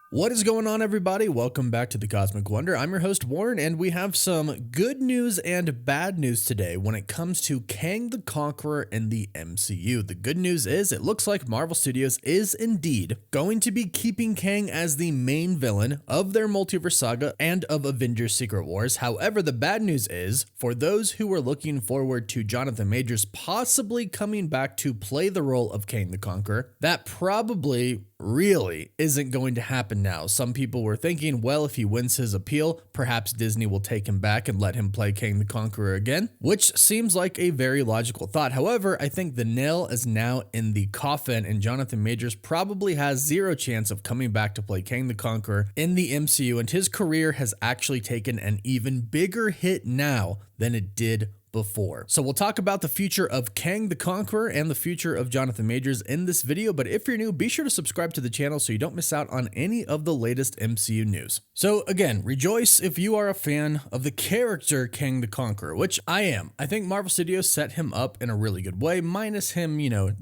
What is going on, everybody? Welcome back to the Cosmic Wonder. I'm your host, Warren, and we have some good news and bad news today when it comes to Kang the Conqueror in the MCU. The good news is it looks like Marvel Studios is indeed going to be keeping Kang as the main villain of their multiverse saga and of Avengers Secret Wars. However, the bad news is for those who were looking forward to Jonathan Majors possibly coming back to play the role of Kang the Conqueror, that probably really isn't going to happen now. Some people were thinking, well, if he wins his appeal, perhaps Disney will take him back and let him play Kang the Conqueror again, which seems like a very logical thought. However, I think the nail is now in the coffin, and Jonathan Majors probably has zero chance of coming back to play Kang the Conqueror in the MCU, and his career has actually taken an even bigger hit now than it did before. So we'll talk about the future of Kang the Conqueror and the future of Jonathan Majors in this video, but if you're new, be sure to subscribe to the channel so you don't miss out on any of the latest MCU news. So again, rejoice if you are a fan of the character Kang the Conqueror, which I am. I think Marvel Studios set him up in a really good way, minus him,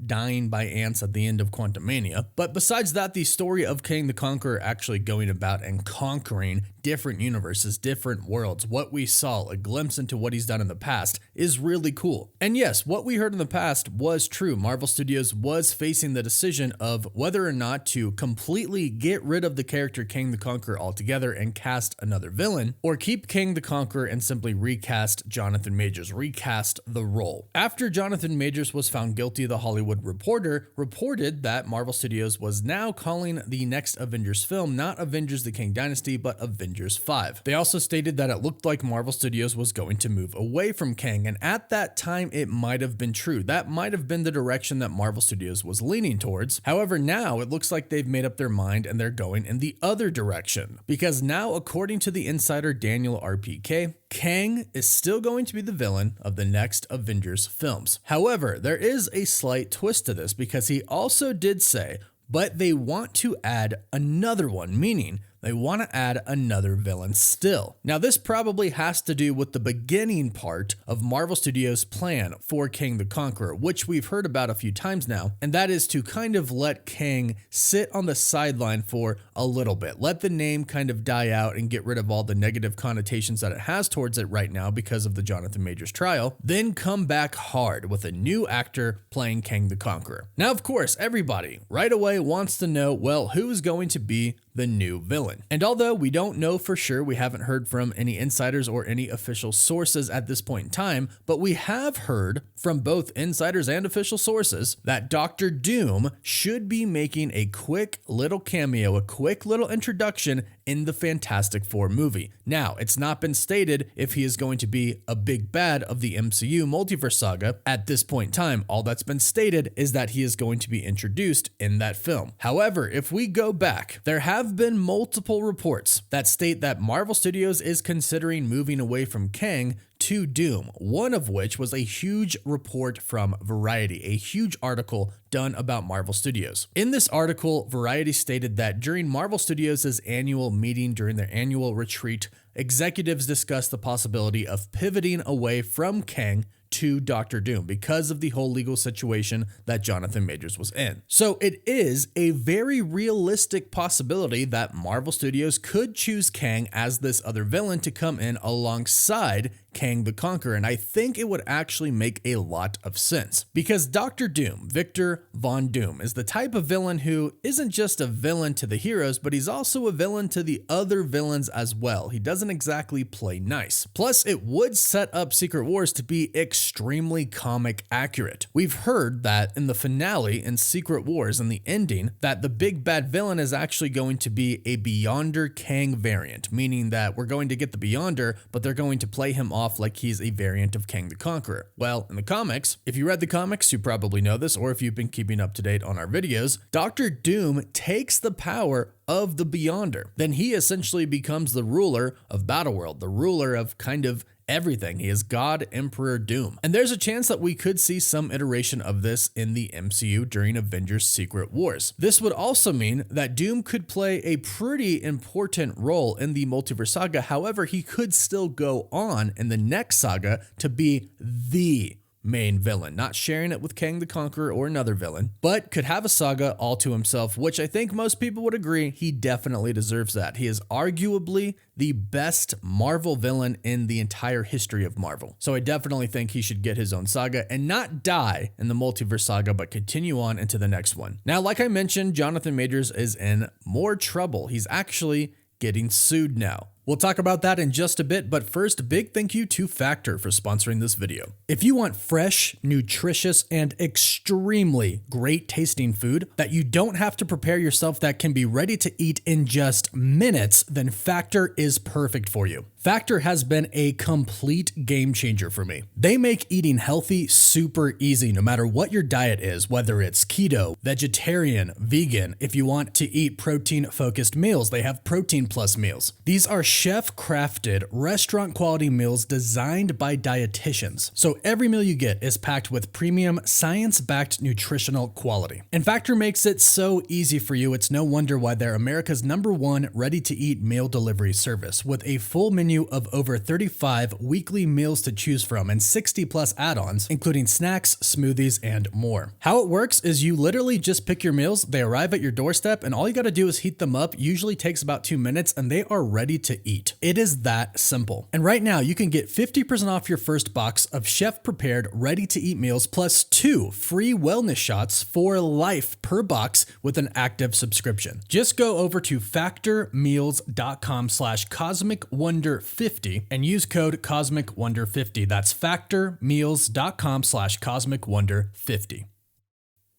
dying by ants at the end of Quantumania. But besides that, the story of Kang the Conqueror actually going about and conquering different universes, different worlds, what we saw, a glimpse into what he's done in the past, is really cool. And yes, what we heard in the past was true. Marvel Studios was facing the decision of whether or not to completely get rid of the character Kang the Conqueror altogether and cast another villain, or keep Kang the Conqueror and simply recast Jonathan Majors, recast the role. After Jonathan Majors was found guilty, The Hollywood Reporter reported that Marvel Studios was now calling the next Avengers film not Avengers the Kang Dynasty, but Avengers 5. They also stated that it looked like Marvel Studios was going to move away from Kang, and at that time it might have been true. That might have been the direction that Marvel Studios was leaning towards. However, now it looks like they've made up their mind and they're going in the other direction. Because now, according to the insider Daniel RPK, Kang is still going to be the villain of the next Avengers films. However, there is a slight twist to this because he also did say, but they want to add another one, meaning they want to add another villain still. Now, this probably has to do with the beginning part of Marvel Studios' plan for Kang the Conqueror, which we've heard about a few times now, and that is to kind of let Kang sit on the sideline for a little bit. Let the name kind of die out and get rid of all the negative connotations that it has towards it right now because of the Jonathan Majors trial, then come back hard with a new actor playing Kang the Conqueror. Now, of course, everybody right away wants to know, well, who's going to be the new villain? And although we don't know for sure, we haven't heard from any insiders or any official sources at this point in time, but we have heard from both insiders and official sources that Dr. Doom should be making a quick little cameo, a quick little introduction in the Fantastic Four movie. Now, it's not been stated if he is going to be a big bad of the MCU multiverse saga at this point in time. All that's been stated is that he is going to be introduced in that film. However, if we go back, there have been multiple reports that state that Marvel Studios is considering moving away from Kang to Doom, one of which was a huge report from Variety, a huge article done about Marvel Studios. In this article, Variety stated that during Marvel Studios' annual meeting, during their annual retreat, executives discussed the possibility of pivoting away from Kang to Dr. Doom because of the whole legal situation that Jonathan Majors was in. So it is a very realistic possibility that Marvel Studios could choose Kang as this other villain to come in alongside Kang the Conqueror, and I think it would actually make a lot of sense because Dr. Doom, Victor Von Doom, is the type of villain who isn't just a villain to the heroes, but he's also a villain to the other villains as well. He doesn't exactly play nice. Plus, it would set up Secret Wars to be extremely comic accurate. We've heard that in the finale in Secret Wars, in the ending, that the big bad villain is actually going to be a Beyonder Kang variant, meaning that we're going to get the Beyonder, but they're going to play him off like he's a variant of Kang the Conqueror. Well, in the comics, if you read the comics, you probably know this, or if you've been keeping up to date on our videos, Dr. Doom takes the power of the Beyonder. Then he essentially becomes the ruler of Battleworld, the ruler of kind of everything. He is God Emperor Doom. And there's a chance that we could see some iteration of this in the MCU during Avengers Secret Wars. This would also mean that Doom could play a pretty important role in the multiverse saga. However, he could still go on in the next saga to be the main villain, not sharing it with Kang the Conqueror or another villain, but could have a saga all to himself, which I think most people would agree he definitely deserves that. He is arguably the best Marvel villain in the entire history of Marvel. So I definitely think he should get his own saga and not die in the multiverse saga, but continue on into the next one. Now, like I mentioned, Jonathan Majors is in more trouble. He's actually getting sued now. We'll talk about that in just a bit, but first, big thank you to Factor for sponsoring this video. If you want fresh, nutritious, and extremely great tasting food that you don't have to prepare yourself, that can be ready to eat in just minutes, then Factor is perfect for you. Factor has been a complete game changer for me. They make eating healthy super easy no matter what your diet is, whether it's keto, vegetarian, vegan. If you want to eat protein-focused meals, they have Protein Plus meals. These are chef-crafted, restaurant-quality meals designed by dietitians. So every meal you get is packed with premium, science-backed nutritional quality. And Factor makes it so easy for you, it's no wonder why they're America's #1 ready-to-eat meal delivery service, with a full menu of over 35 weekly meals to choose from and 60 plus add-ons, including snacks, smoothies, and more. How it works is you literally just pick your meals, they arrive at your doorstep, and all you gotta do is heat them up. Usually takes about 2 minutes, and they are ready to eat. It is that simple. And right now, you can get 50% off your first box of chef-prepared, ready-to-eat meals, plus 2 free wellness shots for life per box with an active subscription. Just go over to factormeals.com/cosmicwonder50 and use code CosmicWonder50. That's factormeals.com/CosmicWonder50.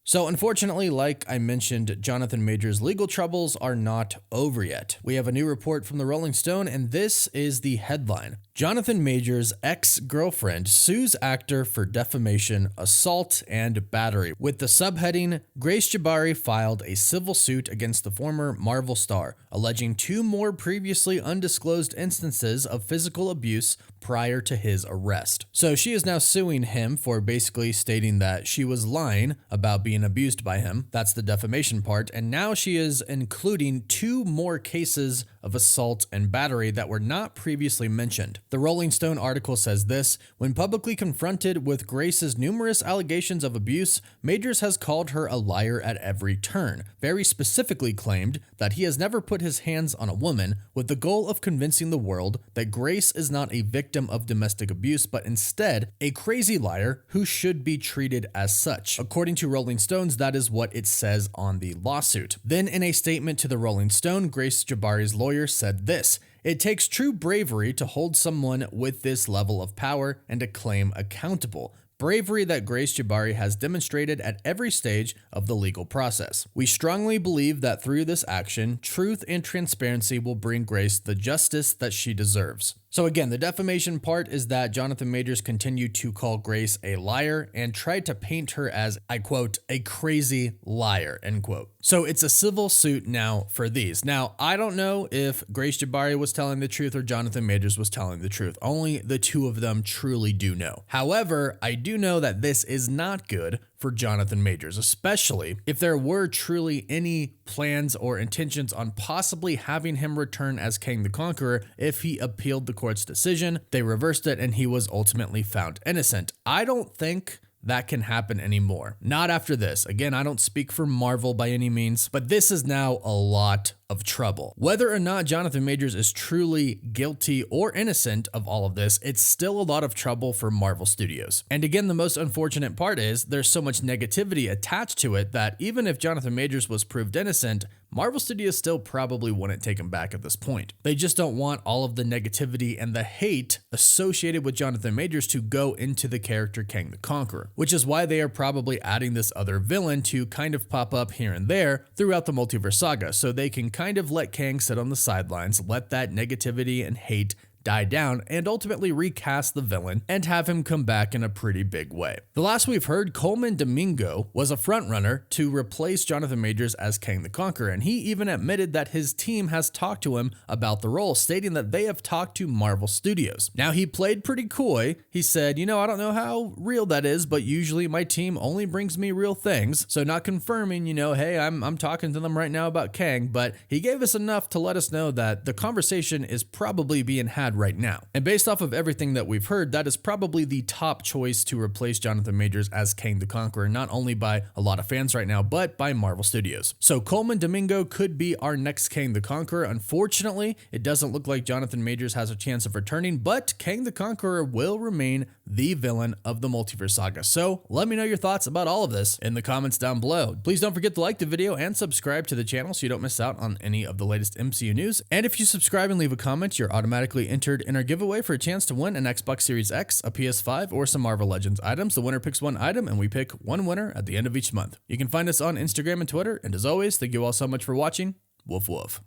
So unfortunately, like I mentioned, Jonathan Majors' legal troubles are not over yet. We have a new report from the Rolling Stone, and this is the headline. Jonathan Majors' ex-girlfriend sues actor for defamation, assault, and battery. With the subheading, Grace Jabari filed a civil suit against the former Marvel star, alleging 2 more previously undisclosed instances of physical abuse prior to his arrest. So she is now suing him for basically stating that she was lying about being abused by him. That's the defamation part. And now she is including 2 more cases of assault and battery that were not previously mentioned. The Rolling Stone article says this: when publicly confronted with Grace's numerous allegations of abuse, Majors has called her a liar at every turn, very specifically claimed that he has never put his hands on a woman, with the goal of convincing the world that Grace is not a victim of domestic abuse, but instead a crazy liar who should be treated as such. According to Rolling Stones, that is what it says on the lawsuit. Then in a statement to the Rolling Stone, Grace Jabari's lawyer said this: it takes true bravery to hold someone with this level of power and to claim accountable. Bravery that Grace Jabari has demonstrated at every stage of the legal process. We strongly believe that through this action, truth and transparency will bring Grace the justice that she deserves. So again, the defamation part is that Jonathan Majors continued to call Grace a liar and tried to paint her as, I quote, a crazy liar, end quote. So it's a civil suit now for these. Now, I don't know if Grace Jabari was telling the truth or Jonathan Majors was telling the truth. Only the 2 of them truly do know. However, I do know that this is not good for Jonathan Majors, especially if there were truly any plans or intentions on possibly having him return as Kang the Conqueror if he appealed the court's decision. They reversed it and he was ultimately found innocent. I don't think that can happen anymore. Not after this. Again, I don't speak for Marvel by any means, but this is now a lot of trouble. Whether or not Jonathan Majors is truly guilty or innocent of all of this, it's still a lot of trouble for Marvel Studios. And again, the most unfortunate part is there's so much negativity attached to it that even if Jonathan Majors was proved innocent, Marvel Studios still probably wouldn't take him back at this point. They just don't want all of the negativity and the hate associated with Jonathan Majors to go into the character Kang the Conqueror, which is why they are probably adding this other villain to kind of pop up here and there throughout the multiverse saga, so they can kind of let Kang sit on the sidelines, let that negativity and hate die down, and ultimately recast the villain and have him come back in a pretty big way. The last we've heard, Coleman Domingo was a frontrunner to replace Jonathan Majors as Kang the Conqueror, and he even admitted that his team has talked to him about the role, stating that they have talked to Marvel Studios. Now, he played pretty coy. He said, I don't know how real that is, but usually my team only brings me real things, so not confirming, hey, I'm talking to them right now about Kang, but he gave us enough to let us know that the conversation is probably being had right now. And based off of everything that we've heard, that is probably the top choice to replace Jonathan Majors as Kang the Conqueror, not only by a lot of fans right now, but by Marvel Studios. So Coleman Domingo could be our next Kang the Conqueror. Unfortunately, it doesn't look like Jonathan Majors has a chance of returning, but Kang the Conqueror will remain the villain of the Multiverse Saga. So let me know your thoughts about all of this in the comments down below. Please don't forget to like the video and subscribe to the channel so you don't miss out on any of the latest MCU news. And if you subscribe and leave a comment, you're automatically entered in our giveaway for a chance to win an Xbox Series X, a PS5, or some Marvel Legends items. The winner picks one item and we pick one winner at the end of each month. You can find us on Instagram and Twitter. And as always, thank you all so much for watching. Woof woof.